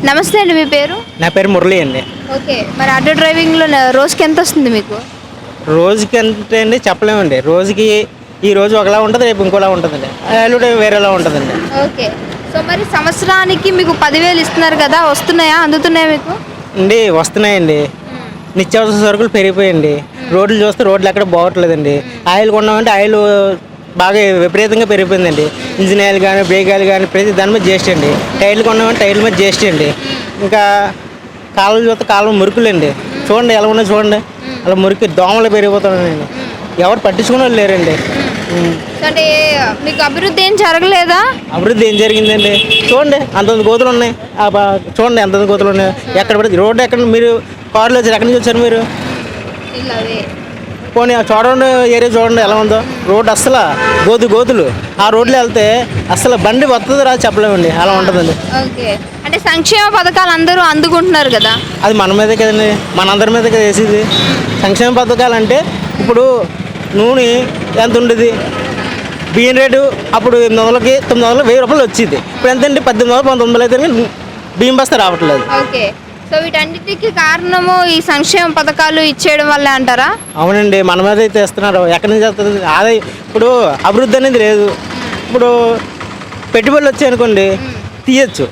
నమస్తే అండి. మీ పేరు? నా పేరు మురళి అండి. ఓకే. మరి ఆటో డ్రైవింగ్లో రోజుకి ఎంత వస్తుంది మీకు? రోజుకి ఎంత అండి చెప్పలేమండి. రోజుకి ఈ రోజు ఒకలా ఉంటుంది, రేపు ఇంకోలా ఉంటుందండి, ఎల్లుండి వేరేలా ఉంటుందండి. ఓకే. సో మరి సంవత్సరానికి మీకు 10,000 ఇస్తున్నారు కదా, వస్తున్నాయా, అందుతున్నాయా మీకు? అండి వస్తున్నాయండి. నిత్యావసర సరుకులు పెరిగిపోయండి. రోడ్లు చూస్తే రోడ్లు ఎక్కడ బాగోట్లేదండి. ఆయిల్ కొన్నామంటే ఆయిల్ బాగా విపరీతంగా పెరిగిపోయిందండి. ఇంజిన్ ఆయిల్ కానీ, బ్రేక్ ఆయిల్ కానీ ప్రతి దాని మీద జిఎస్టీ అండి. టైర్లు కొన్నామంటే టైర్ల మీద జిఎస్టీ అండి. ఇంకా కాలువలు చూస్తే కాలువ మురుకులండి. చూడండి ఎలా ఉన్నాయి చూడండి, అలా మురికి దోమలు పెరిగిపోతున్నాయండి. ఎవరు పట్టించుకునే వాళ్ళు లేరండి. అంటే మీకు అభివృద్ధి ఏం జరగలేదా? అభివృద్ధి ఏం జరిగిందండి? చూడండి అంతంత గోతులు ఉన్నాయి. చూడండి ఎంతంత గోతులు ఉన్నాయి. ఎక్కడ పడితే రోడ్డు ఎక్కడ మీరు కారులో వచ్చారు, ఎక్కడి నుంచి వచ్చారు మీరు? పోనీ చూడండి, ఏరియా చూడండి ఎలా ఉందో. రోడ్డు అస్సలు గోతులు. ఆ రోడ్లో వెళ్తే అస్సలు బండి వస్తుంది రా చెప్పలేమండి, అలా ఉంటుందండి. ఓకే. అంటే సంక్షేమ పథకాలు అందరూ అందుకుంటున్నారు కదా, అది మన మీదే కదండి, మనందరి మీద కదా వేసేది. సంక్షేమ పథకాలు అంటే ఇప్పుడు నూనె ఎంత ఉండేది, బియ్యం రేటు అప్పుడు 800కి 900 1000 రూపాయలు వచ్చేది. ఇప్పుడు ఎంతండి? 1800 1900 అయితే బియ్యం బస్తా రావట్లేదు. ఓకే. సో వీటన్నిటికీ కారణము ఈ సంక్షేమ పథకాలు ఇచ్చేయడం వల్లే అంటారా? అవునండి, మన మీద అయితే ఇస్తున్నారు. ఎక్కడి నుంచి వస్తుంది ఆదాయం? ఇప్పుడు అభివృద్ధి అనేది లేదు. ఇప్పుడు పెట్టుబడులు వచ్చాయనుకోండి తీయచ్చు,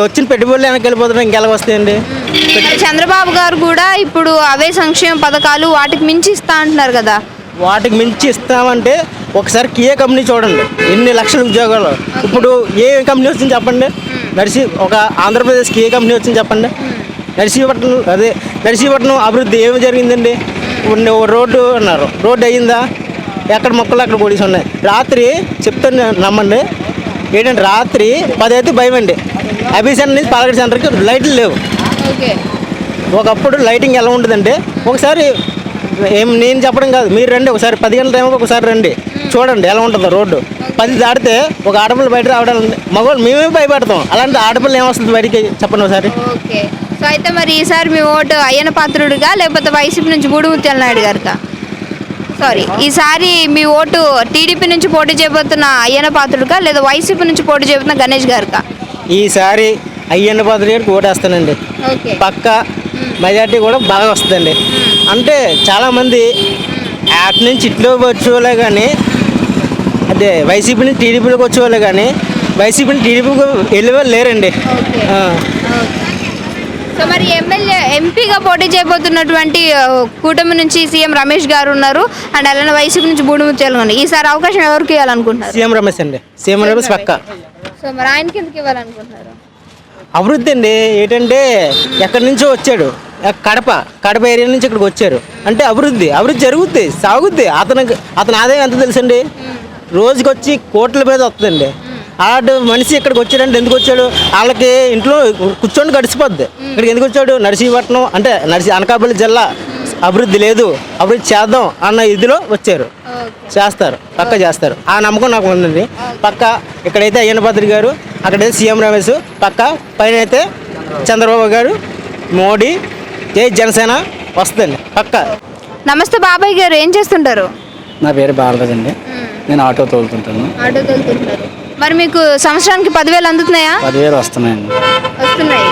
వచ్చిన పెట్టుబడులు వెనక్కి వెళ్ళిపోతున్నాయి, ఇంకెలా వస్తాయండి? చంద్రబాబు గారు కూడా ఇప్పుడు అవే సంక్షేమ పథకాలు వాటికి మించి ఇస్తా అంటున్నారు కదా. వాటికి మించి ఇస్తామంటే ఒకసారి కియా కంపెనీ చూడండి, ఎన్ని లక్షల ఉద్యోగాలు. ఇప్పుడు ఏ కంపెనీ వచ్చింది చెప్పండి? ఒక ఆంధ్రప్రదేశ్ కియా కంపెనీ వచ్చింది చెప్పండి. నర్సీపట్నం అభివృద్ధి ఏమి జరిగిందండి? రోడ్డు అన్నారు, రోడ్డు అయ్యిందా? ఎక్కడ మొక్కలు అక్కడ పొడిసి ఉన్నాయి. రాత్రి చెప్తాను నమ్మండి, ఏంటంటే రాత్రి 10 అయితే భయం అండి. అభి సెంటర్ నుంచి పాలగడ సెంటర్కి లైట్లు లేవు. ఒకప్పుడు లైటింగ్ ఎలా ఉంటుందంటే, ఒకసారి నేను చెప్పడం కాదు, మీరు రండి ఒకసారి 10 గంటల టైంకి ఒకసారి రండి, చూడండి ఎలా ఉంటుందో రోడ్డు. 10 దాటితే ఒక ఆడపిల్ల బయట రావడం, మగవాళ్ళు మేమే భయపడతాం, అలాంటి ఆడపిల్ల ఏమొస్తుంది బయటికి చెప్పండి ఒకసారి. ఓకే. సో అయితే మరి ఈసారి మీ ఓటు అయ్యన పాత్రుడిగా లేకపోతే వైసీపీ నుంచి బూడిముత్యాల నాయుడు గారికా? సారీ, ఈసారి మీ ఓటు టీడీపీ నుంచి పోటీ చేయబోతున్న అయ్యన పాత్రుడిగా లేదా వైసీపీ నుంచి పోటీ చేయబోతున్న గణేష్ గారికా? ఈసారి అయ్యన్న పాత్రుడి గారికి ఓటేస్తానండి. పక్క మెజార్టీ కూడా బాగా వస్తుందండి. అంటే చాలామంది అటు నుంచి ఇట్లో వచ్చేవాళ్ళే కానీ, అదే వైసీపీ నుంచి టీడీపీలోకి వచ్చేవాళ్ళే కానీ వైసీపీ నుంచి టీడీపీకి వెళ్ళేవాళ్ళు లేరండి. సో మరి ఎంపీగా పోటీ చేయబోతున్నటువంటి కూటమి నుంచి సీఎం రమేష్ గారు ఉన్నారు, అండ్ అలానే వైసీపీ నుంచి బూడిముత్యాలు ఉన్నాయి. ఈసారి అవకాశం ఎవరికి ఇవ్వాలనుకుంటున్నారు? సీఎం రమేష్ అండి. సీఎం రమేష్ పక్క. సో మరి ఆయనకి ఎందుకు ఇవ్వాలనుకుంటున్నారు? అభివృద్ధి అండి. ఏంటంటే ఎక్కడి నుంచో వచ్చాడు, కడప ఏరియా నుంచి ఇక్కడికి వచ్చారు అంటే అభివృద్ధి జరుగుద్ది, సాగుద్ది. అతని ఆదాయం ఎంత తెలుసండి? రోజుకి వచ్చి కోట్ల మీద వస్తుందండి. అలాంటి మనిషి ఇక్కడికి వచ్చాడంటే ఎందుకు వచ్చాడు? వాళ్ళకి ఇంట్లో కూర్చొని గడిచిపోద్ది. ఇక్కడికి ఎందుకు వచ్చాడు? నర్సీపట్నం అంటే అనకాపల్లి జిల్లా అభివృద్ధి లేదు, అభివృద్ధి చేద్దాం అన్న ఇదిలో వచ్చారు. చేస్తారు, పక్క చేస్తారు, ఆ నమ్మకం నాకు ఉందండి. పక్క ఇక్కడైతే అయ్యన్న పాత్రుడు గారు, అక్కడైతే సీఎం రమేష్, పక్క పైన అయితే చంద్రబాబు గారు, మోడీ, జై జనసేన వస్తుందండి పక్క. నమస్తే బాబాయ్ గారు, ఏం చేస్తుంటారు? నా పేరు బాలరాజ్ అండి. నేను ఆటో తోలుతుంటాను. మరి మీకు సంవత్సరానికి 10,000 అందుతున్నాయా? 10,000 వస్తున్నాయండి. వస్తున్నాయి.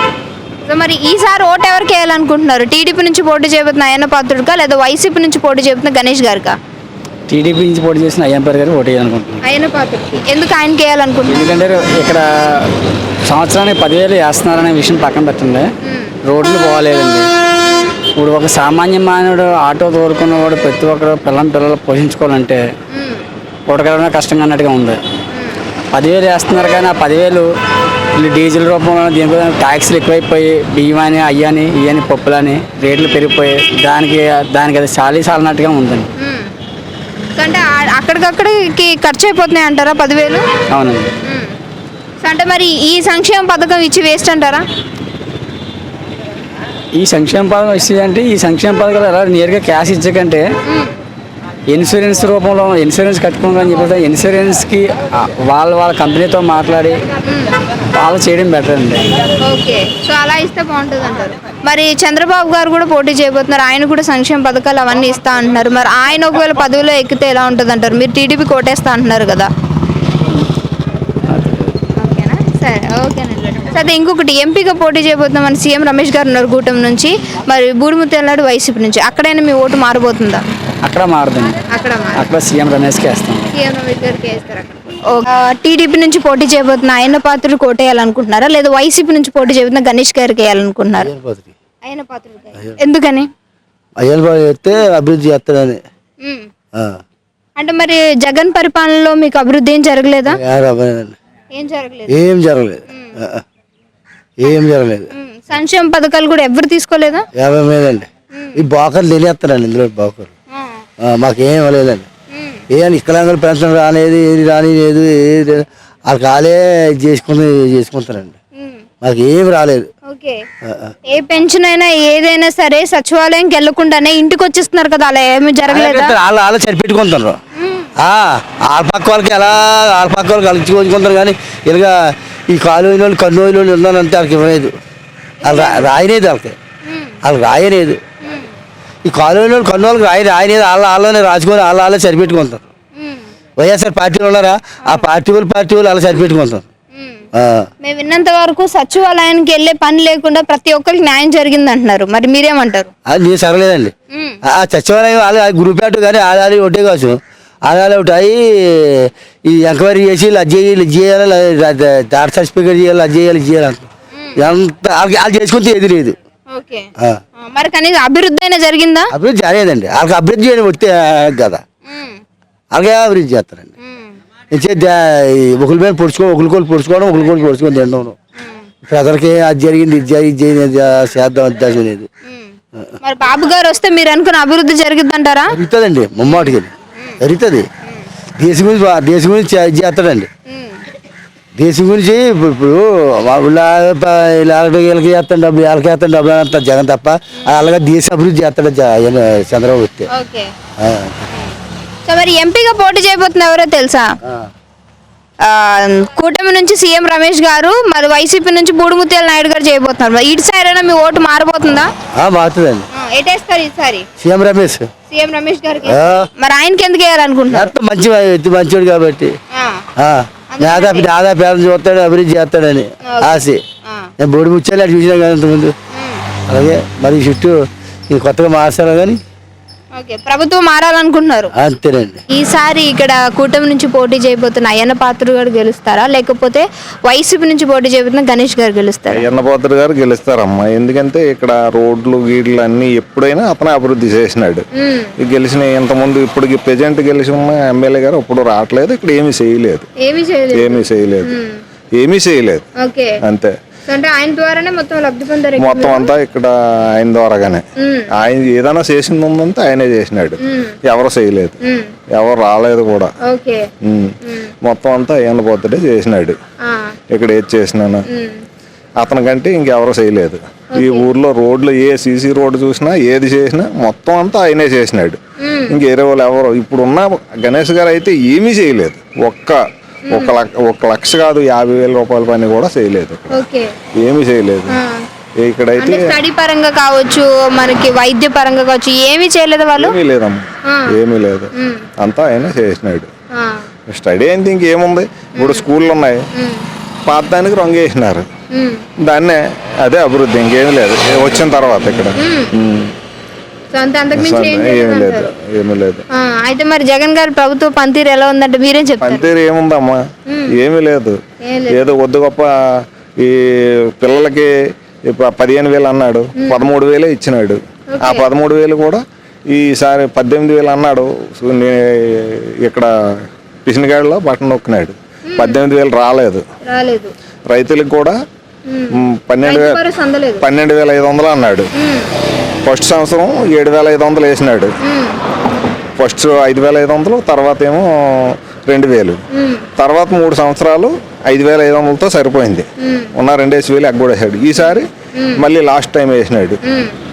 సో మరి ఈసారి ఓటు ఎవరికి వేయాలనుకుంటున్నారు? టీడీపీ నుంచి పోటీ చేయబోతున్న అయ్యన్న పాత్రుడికా లేదా వైసీపీ నుంచి పోటీ చేయబోతున్న గణేష్ గారికా? టీడీపీ నుంచి పోటీ చేసిన అయ్యన్న గారు పోటీ చేయాలనుకుంటున్నాను. అయ్యన్న పాత్రుడికి ఎందుకు ఆయనకి వేయాలనుకుంటున్నారు? ఎందుకంటే ఇక్కడ సంవత్సరానికి 10,000 వేస్తున్నారనే విషయం పక్కన పెట్టండి, రోడ్లు పోలేదండి. ఇప్పుడు ఒక సామాన్య మానవుడు ఆటో తోలుకున్నవాడు ప్రతి ఒక్కరు పిల్లలు పోషించుకోవాలంటే పుడకడమే కష్టంగా అన్నట్టుగా ఉంది. 10,000 వేస్తున్నారు కానీ ఆ 10,000 డీజిల్ రూపంలో దీని ట్యాక్స్లు ఎక్కువైపోయి బియ్యం అని అయ్యని ఇవని పప్పులని రేట్లు పెరిగిపోయి దానికి అది సాలన్నట్టుగా ఉందండి. అంటే అక్కడికక్కడికి ఖర్చు అయిపోతున్నాయి అంటారా 10,000? అవునండి. అంటే మరి ఈ సంక్షేమ పథకం ఇచ్చి వేస్ట్ అంటారా? ఈ సంక్షేమ పథకం ఇచ్చేదంటే ఈ సంక్షేమ పథకాలు ఎలా నేరుగా క్యాష్ ఇచ్చకంటే ఇన్సూరెన్స్ రూపంలో ఇన్సూరెన్స్ కట్టుకోమని చెప్పి ఇన్సూరెన్స్కి వాళ్ళ కంపెనీతో మాట్లాడి వాళ్ళు చేయడం బెటర్ అండి. ఓకే. సో అలా ఇస్తే బాగుంటుంది అంటారు. మరి చంద్రబాబు గారు కూడా పోటీ చేయబోతున్నారు, ఆయన కూడా సంక్షేమ పథకాలు అవన్నీ ఇస్తా అంటున్నారు. మరి ఆయన ఒకవేళ పదవిలో ఎక్కితే ఎలా ఉంటుంది అంటారు? మీరు టీడీపీ కోటేస్తా అంటున్నారు కదా. ఓకేనా? సరే, ఓకేనండి. సరే ఇంకొకటి ఎంపీగా పోటీ చేయబోతున్న మన సీఎం రమేష్ గారు ఉన్నారు కూటమి నుంచి, మరి బూడిముత్యాలనాయుడు వైసీపీ నుంచి, అక్కడైనా మీ ఓటు మారబోతుందా? అక్కడ మారుతుంది, అక్కడ అక్కడ సీఎం రమేష్కి వేస్తాం. సీఎం రమేష్ గారికి వేస్తారు అక్కడ. టీడీపీ నుంచి పోటీ చేయబోతున్న అయ్యన్న పాత్రుడు కోటేయాలనుకుంటున్నారా, లేదా వైసీపీ నుంచి పోటీ చేయబోతున్న గణేష్ గారికి వేయాలనుకుంటున్నారా? అయ్యన్న పాత్రుడు. ఎందుకని? అయ్యన్న చేస్తే అభివృద్ధి చేస్తాడని. అంటే మరి జగన్ పరిపాలనలో మీకు అభివృద్ధి ఏం జరగలేదా? ఏం జరగలేదు. ఏం జరగలేదు. సంక్షేమ పథకాలు కూడా ఎవరు తీసుకోలేదా? లేదండి. ఈ బాకర్లు తెలియస్తారండి, ఇందులో బాకర్లు మాకేం లేదండి. ఏం వికలాంగులు పెన్షన్ రానేది, ఏది రాని లేదు, ఏది వాళ్ళకి వాళ్ళే చేసుకుంటారండి. మాకు ఏం రాలేదు. ఏ పెన్షన్ అయినా ఏదైనా సరే సచివాలయంకి వెళ్ళకుండానే ఇంటికి వచ్చేస్తున్నారు కదా, అలా ఏమి జరగలేదు. వాళ్ళు సరిపెట్టుకుంటారు. వాళ్ళ పక్క వాళ్ళకి ఎలా వాళ్ళ పక్క వాళ్ళకి కలిసికొచ్చుకుంటారు, కానీ ఇలాగా ఈ కాలు వాళ్ళు కన్ను వాళ్ళు ఉన్నానంటే వాళ్ళకి ఇవ్వలేదు. వాళ్ళు రాయలేదు, వాళ్ళకి రాయలేదు. ఈ కాలు వాళ్ళు కన్ను వాళ్ళకి రాయలేదు. వాళ్ళనే రాసుకొని వాళ్ళే సరిపెట్టుకుంటారు. వైఎస్ఆర్ పార్టీలు ఉన్నారా, ఆ పార్టీ వాళ్ళు అలా సరిపెట్టుకుంటారు. మేము విన్నంత వరకు సచివాలయానికి వెళ్ళే పని లేకుండా ప్రతి ఒక్కరికి న్యాయం జరిగింది అంటున్నారు, మరి మీరేమంటారు? అది నేను సరలేదండి. ఆ సచివాలయం వాళ్ళు గ్రూప్ యాక్ట్ కానీ ఆదాలు ఒకటే కావచ్చు, ఆదాలు ఒకటి ఈ ఎంక్వైరీ చేసి అది చేయాలి, డాక్టర్ సర్టిఫికేట్ చేయాలి, అది చేయాలి ఎంత వాళ్ళు చేసుకుంటే ఏది లేదు. మరి కానీ అభివృద్ధి అయినా జరిగిందా? అభివృద్ధి జరగదండి. వాళ్ళకి అభివృద్ధి చేయడం వస్తే కదా, అలాగే అభివృద్ధి చేస్తారండి. ఒకరి మీద ఒకరికోళ్ళు పొడుచుకొని తినడం, ప్రజలకి అది జరిగింది ఇది చేద్దాం ఉద్దేశం లేదు. మరి బాబు గారు వస్తే మీరు అనుకున్న అభివృద్ధి జరిగింది అంటారా? జరుగుతుందండి, ముమ్మాటికి జరుగుతుంది. దేశం గురించి చేస్తాడండి. దేశం గురించి ఇప్పుడు వీళ్ళకి చేస్తాను డబ్బులు, వీళ్ళకి చేస్తాను డబ్బులు అంటారు జగన్ తప్ప, అలాగే దేశ అభివృద్ధి చేస్తాడు చంద్రబాబు వస్తే. సో మరి ఎంపీగా పోటీ చేయబోతున్న ఎవరో తెలుసా? కూటమి నుంచి సీఎం రమేష్ గారు, మరి వైసీపీ నుంచి బూడిముత్యాలనాయుడు గారు చేయబోతున్నారు. మరి ఇటు సైడ్ అయినా మీ ఓటు మారబోతుందా? మారుతుందండి. ఎటేస్తారు ఈసారి? సీఎం రమేష్ గారికి. మరి ఆయనకి ఎందుకు వేయాలనుకుంటున్నారు? మంచివాడు కాబట్టి, దాదాపు చూస్తాడు, అభివృద్ధి చేస్తాడని ఆశ. నేను బోడి ముచ్చాలి చూసినా కానీ ఇంతకుముందు, అలాగే మరి చుట్టూ కొత్తగా మార్చాలి కానీ ప్రభుత్వం మారాలనుకుంటున్నారు అంతేనండి. ఈసారి ఇక్కడ కూటమి నుంచి పోటీ చేయబోతున్న అయ్యన్న పాత్రుడు గారు గెలుస్తారా, లేకపోతే వైసీపీ నుంచి పోటీ చేయబోతున్న గణేష్ గారు గెలుస్తారా? అయ్యన్న పాత్రుడు గారు గెలుస్తారమ్మా. ఎందుకంటే ఇక్కడ రోడ్లు గీడ్లు అన్ని ఎప్పుడైనా అతనే అభివృద్ధి చేసినాడు. గెలిచిన ఇంతకుముందు ఇప్పుడు ప్రెజెంట్ గెలిచిన ఎమ్మెల్యే గారు ఇప్పుడు రావట్లేదు, ఇక్కడ ఏమీ చేయలేదు. అంతే. అంటే ఆయన ద్వారానే మొత్తం లబ్ధి పొందారు. మొత్తం అంతా ఇక్కడ ఆయన ద్వారాగానే. ఆయన ఏదైనా చేసింది ఉందంతా ఆయనే చేసినాడు, ఎవరు చేయలేదు, ఎవరు రాలేదు కూడా. మొత్తం అంతా అయ్యన్న పోతుంటే చేసినాడు. ఇక్కడ ఏది చేసినాను అతనికంటే ఇంకెవరు చేయలేదు. ఈ ఊర్లో రోడ్లు ఏ సీసీ రోడ్డు చూసినా ఏది చేసినా మొత్తం అంతా ఆయనే చేసినాడు. ఇంకేరే వాళ్ళు ఎవరు ఇప్పుడున్న గణేష్ గారు అయితే ఏమీ చేయలేదు. ఒక లక్ష కాదు 50,000 రూపాయల పని కూడా చేయలేదు, ఏమీ చేయలేదు. ఇక్కడైతే స్టడీ పరంగా కావచ్చు, మనకి వైద్య పరంగా కావచ్చు, ఏమీ చేయలేదు వాళ్ళు. ఏమీ లేదు, అంతా ఆయన చేసినాడు. స్టడీ అయితే ఇంకేముంది, ఇప్పుడు స్కూళ్ళు ఉన్నాయి, పాత దానికి రంగు వేసినారు, దాన్నే అదే అభివృద్ధి, ఇంకేమీ లేదు వచ్చిన తర్వాత ఇక్కడ. ఏమీ లేదు. అయితే మరి జగన్ గారి ప్రభుత్వ పనితీరు ఎలా ఉందంటే మీరేం చెప్తారు? పనితీరు ఏముందమ్మా, ఏమీ లేదు. ఏదో వద్దు గొప్ప ఈ పిల్లలకి 15,000 అన్నాడు, 13,000 ఇచ్చినాడు. ఆ 13,000 కూడా ఈసారి 18,000 అన్నాడు. ఇక్కడ పిసినగాడిలో బటన్ నొక్కినాడు, 18,000 రాలేదు. రైతులకు కూడా 12,500 అన్నాడు. ఫస్ట్ సంవత్సరం 7,500 వేసినాడు. ఫస్ట్ 5,500, తర్వాత ఏమో 2,000, తర్వాత 3 సంవత్సరాలు 5,500తో సరిపోయింది. ఉన్న 2,000 ఎగ్గొడేసాడు. ఈసారి మళ్ళీ లాస్ట్ టైం వేసినాడు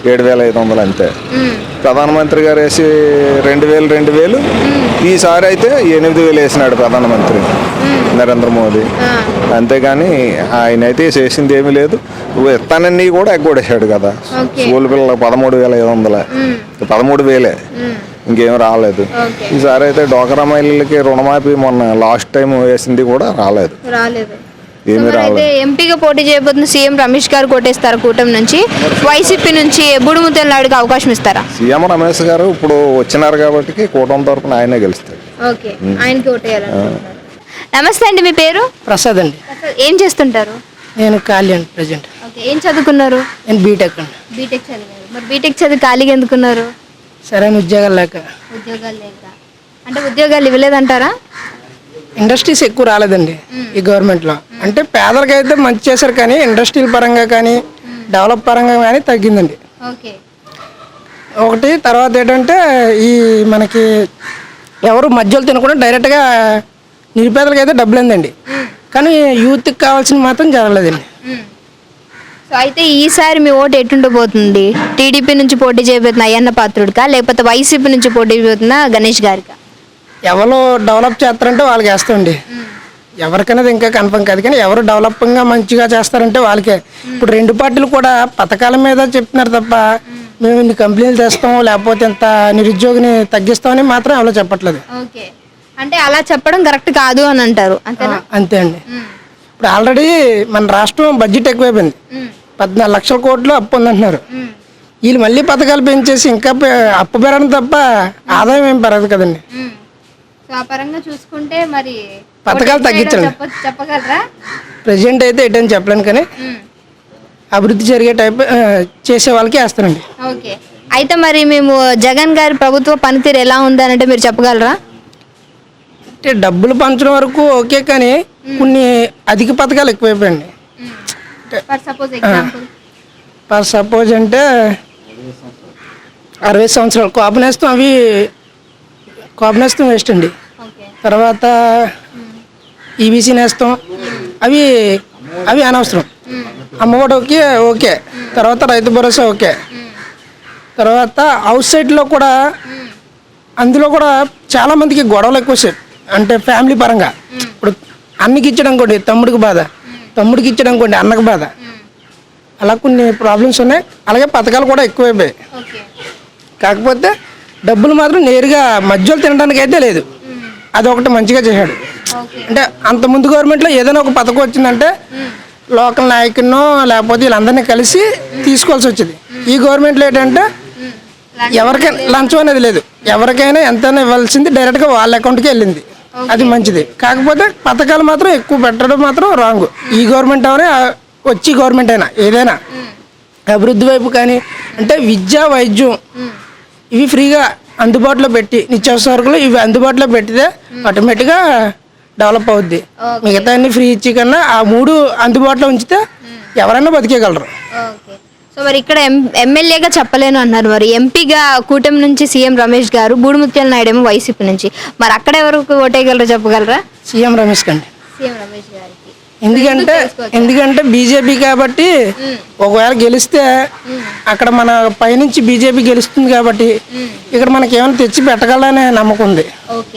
7,500 అంతే. ప్రధానమంత్రి గారు వేసి 2,000 ఈసారి అయితే 8,000 వేసినాడు ప్రధానమంత్రి నరేంద్ర మోదీ. అంతేగాని ఆయన అయితే చేసింది ఏమీ లేదు. ఇస్తానన్నీ కూడా ఎగ్గొడేసాడు కదా. స్కూల్ పిల్లలు 13,500, 13,000, ఇంకేం రాలేదు. ఈసారి అయితే డోకరా మహిళలకి రుణమాఫీ మొన్న లాస్ట్ టైం వేసింది కూడా రాలేదు. ఏమీ అయితే రాలేదు. ఎంపీగా పోటీ చేయబోతున్న సీఎం రమేష్ గారు కొట్టేస్తారా కూటమి నుంచి? వైసీపీ నుంచి బుడుముత్యాల నాయుడుకి అవకాశం ఇస్తారా? సీఎం రమేష్ గారు ఇప్పుడు వచ్చినారు కాబట్టి కూటమి తరపున ఆయనే గెలుస్తాడు. ఓకే, ఆయనకి ఓటేయాలనుకుంటున్నారు. నమస్తే అండి, మీ పేరు? ప్రసాద్ అండి. ఏం చేస్తుంటారు? నేను ఖాళీ అండి ప్రజెంట్. ఓకే, ఏం చదువుకున్నారు? నేను బీటెక్ అండి. బీటెక్ చదివారు. మరి బీటెక్ చదివి ఖాళీగా ఎందుకున్నారు? సరైన ఉద్యోగాలు లేక. ఉద్యోగాలు లేక అంటే ఉద్యోగాలు ఇవ్వలేదంటారా? ఇండస్ట్రీస్ ఎక్కువ రాలేదండి ఈ గవర్నమెంట్లో. అంటే పేదలకైతే మంచి చేశారు కానీ ఇండస్ట్రీల పరంగా కానీ డెవలప్ పరంగా కానీ తగ్గిందండి ఓకే. ఒకటి. తర్వాత ఏంటంటే ఈ మనకి ఎవరు మధ్యలో తినకుండా డైరెక్ట్గా నిరుపేదలకి అయితే డబ్బులు ఏందండి, కానీ యూత్కి కావాల్సిన మాత్రం జరగలేదండి. సో అయితే ఈసారి మీ ఓటు ఎటుండబోతుంది? టీడీపీ నుంచి పోటీ చేయబోతున్న అయ్యన్న పాత్రుడికా, లేకపోతే వైసీపీ నుంచి పోటీ చేయబోతున్న గణేష్ గారికా? ఎవరు డెవలప్ చేస్తారంటే వాళ్ళకి వేస్తామండి. ఎవరికైనా ఇంకా కన్ఫర్మ్ కాదు, కానీ ఎవరు డెవలపింగ్గా మంచిగా చేస్తారంటే వాళ్ళకే. ఇప్పుడు రెండు పార్టీలు కూడా పథకాల మీద చెప్తున్నారు తప్ప మేము ఇన్ని కంపెనీలు తెస్తాము లేకపోతే ఇంత నిరుద్యోగిని తగ్గిస్తామని మాత్రం ఎవరో చెప్పట్లేదు. ఓకే, అంటే అలా చెప్పడం కరెక్ట్ కాదు అని అంటారు, అంతేనా? అంతే అండి. ఇప్పుడు ఆల్రెడీ మన రాష్ట్రం బడ్జెట్ ఎక్కువైపోయింది. 14 లక్షల కోట్లు అప్పు ఉందంటున్నారు. వీళ్ళు మళ్ళీ పథకాలు పెంచేసి ఇంకా అప్పు పెరగడం తప్ప ఆదాయం ఏం పెరగదు కదండి. సో ఆ పరంగా చూసుకుంటే మరి పథకాలు తగ్గించండి. చెప్పగలరా? ప్రెసిడెంట్ అయితే ఎటని చెప్పలేను, కానీ అభివృద్ధి జరిగే టైప్ చేసే వాళ్ళకి వేస్తానండి. ఓకే, అయితే మరి మేము జగన్ గారి ప్రభుత్వ పనితీరు ఎలా ఉందనంటే మీరు చెప్పగలరా? అంటే డబ్బులు పంచడం వరకు ఓకే, కానీ కొన్ని అధిక పథకాలు ఎక్కువైపోయండి. ఫర్ సపోజ్ అంటే 60 సంవత్సరాలు కోపనేస్తాం, అవి కోపనేస్తాం వేస్ట్ అండి. తర్వాత ఈబీసీ నేస్తాం, అవి అవి అనవసరం. అమ్మఒడి ఓకే ఓకే, తర్వాత రైతు భరోసా ఓకే. తర్వాత అవుట్ సైడ్లో కూడా అందులో కూడా చాలామందికి గొడవలు ఎక్కువ సేపు, అంటే ఫ్యామిలీ పరంగా. ఇప్పుడు అన్నకి ఇచ్చడం కొండి తమ్ముడికి బాధ, తమ్ముడికి ఇచ్చడం కొండి అన్నకి బాధ, అలా కొన్ని ప్రాబ్లమ్స్ ఉన్నాయి. అలాగే పథకాలు కూడా ఎక్కువైపోయాయి. కాకపోతే డబ్బులు మాత్రం నేరుగా మధ్యలో తినడానికి అయితే లేదు. అదొకటి మంచిగా చేశాడు. అంటే అంత ముందు గవర్నమెంట్లో ఏదైనా ఒక పథకం వచ్చిందంటే లోకల్ నాయకున్నో లేకపోతే వీళ్ళందరినీ కలిసి తీసుకోవాల్సి వచ్చేది. ఈ గవర్నమెంట్లో ఏంటంటే ఎవరికైనా లంచం అనేది లేదు, ఎవరికైనా ఎంతైనా ఇవ్వాల్సింది డైరెక్ట్గా వాళ్ళ అకౌంట్కి వెళ్ళింది. అది మంచిది. కాకపోతే పథకాలు మాత్రం ఎక్కువ పెట్టడం మాత్రం రాంగ్. ఈ గవర్నమెంట్ అవనే వచ్చి గవర్నమెంట్ అయినా ఏదైనా అభివృద్ధి వైపు కానీ అంటే విద్య వైద్యం ఇవి ఫ్రీగా అందుబాటులో పెట్టి నిత్యావసర సరుకులు ఇవి అందుబాటులో పెట్టితే ఆటోమేటిక్గా డెవలప్ అవుద్ది. మిగతా అన్ని ఫ్రీ ఇచ్చి కన్నా ఆ 3 అందుబాటులో ఉంచితే ఎవరైనా బతికేయగలరు. సో మరి ఇక్కడ ఎమ్మెల్యేగా చెప్పలేను అన్నారు, మరి ఎంపీగా కూటమి నుంచి సీఎం రమేష్ గారు, బూడిముత్యాల నాయుడు ఏమో వైసీపీ నుంచి, మరి అక్కడ ఎవరికి ఓటేయగలరో చెప్పగలరా? సీఎం రమేష్ కండి. సీఎం రమేష్ గారికి ఎందుకంటే బీజేపీ కాబట్టి ఒకవేళ గెలిస్తే అక్కడ మన పైనుంచి బీజేపీ గెలుస్తుంది కాబట్టి ఇక్కడ మనకి ఏమైనా తెచ్చి పెట్టగలనే నమ్మకం ఉంది.